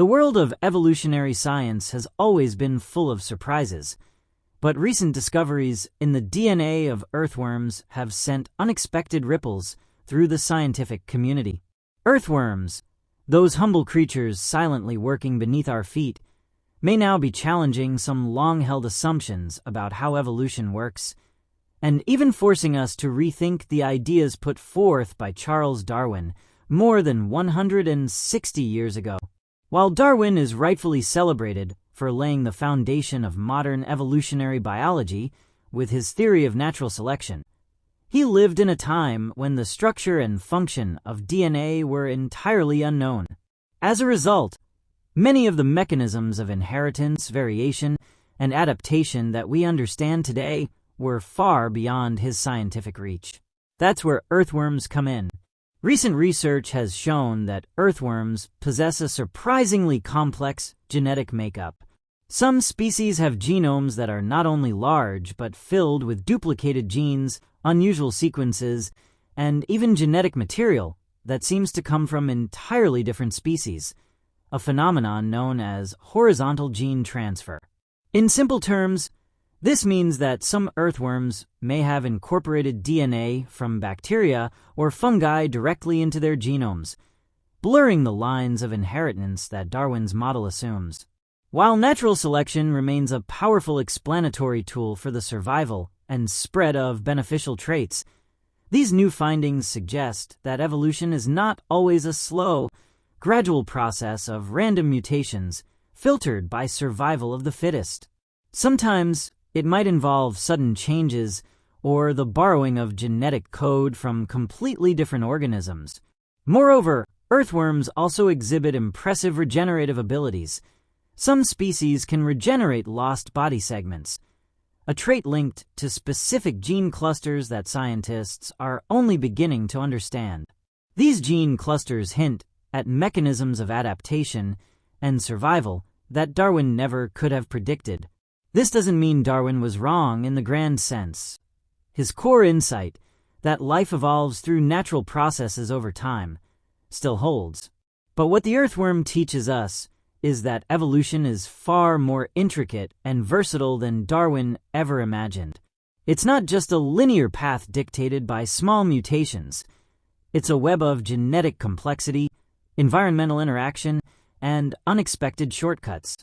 The world of evolutionary science has always been full of surprises, but recent discoveries in the DNA of earthworms have sent unexpected ripples through the scientific community. Earthworms, those humble creatures silently working beneath our feet, may now be challenging some long-held assumptions about how evolution works, and even forcing us to rethink the ideas put forth by Charles Darwin more than 160 years ago. While Darwin is rightfully celebrated for laying the foundation of modern evolutionary biology with his theory of natural selection, he lived in a time when the structure and function of DNA were entirely unknown. As a result, many of the mechanisms of inheritance, variation, and adaptation that we understand today were far beyond his scientific reach. That's where earthworms come in. Recent research has shown that earthworms possess a surprisingly complex genetic makeup. Some species have genomes that are not only large but filled with duplicated genes, unusual sequences, and even genetic material that seems to come from entirely different species, a phenomenon known as horizontal gene transfer. In simple terms, this means that some earthworms may have incorporated DNA from bacteria or fungi directly into their genomes, blurring the lines of inheritance that Darwin's model assumes. While natural selection remains a powerful explanatory tool for the survival and spread of beneficial traits, these new findings suggest that evolution is not always a slow, gradual process of random mutations filtered by survival of the fittest. Sometimes it might involve sudden changes or the borrowing of genetic code from completely different organisms. Moreover, earthworms also exhibit impressive regenerative abilities. Some species can regenerate lost body segments, a trait linked to specific gene clusters that scientists are only beginning to understand. These gene clusters hint at mechanisms of adaptation and survival that Darwin never could have predicted. This doesn't mean Darwin was wrong in the grand sense. His core insight, that life evolves through natural processes over time, still holds. But what the earthworm teaches us is that evolution is far more intricate and versatile than Darwin ever imagined. It's not just a linear path dictated by small mutations. It's a web of genetic complexity, environmental interaction, and unexpected shortcuts.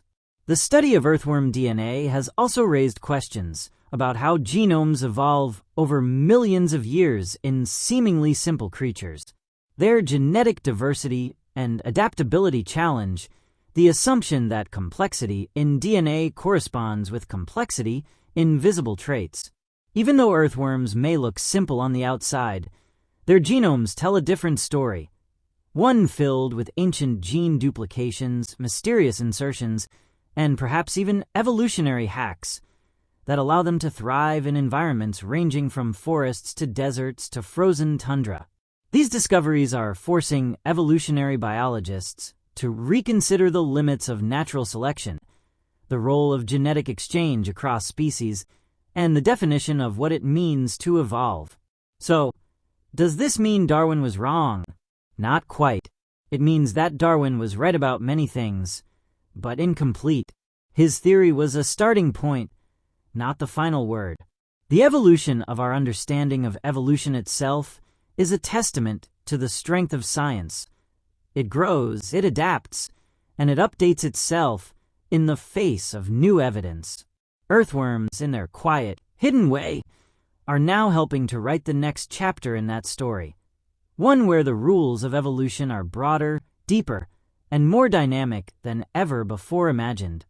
The study of earthworm DNA has also raised questions about how genomes evolve over millions of years in seemingly simple creatures. Their genetic diversity and adaptability challenge the assumption that complexity in DNA corresponds with complexity in visible traits. Even though earthworms may look simple on the outside, their genomes tell a different story, one filled with ancient gene duplications, mysterious insertions, and perhaps even evolutionary hacks that allow them to thrive in environments ranging from forests to deserts to frozen tundra. These discoveries are forcing evolutionary biologists to reconsider the limits of natural selection, the role of genetic exchange across species, and the definition of what it means to evolve. So, does this mean Darwin was wrong? Not quite. It means that Darwin was right about many things, but incomplete. His theory was a starting point, not the final word. The evolution of our understanding of evolution itself is a testament to the strength of science. It grows, it adapts, and it updates itself in the face of new evidence. Earthworms, in their quiet, hidden way, are now helping to write the next chapter in that story, one where the rules of evolution are broader, deeper, and more dynamic than ever before imagined.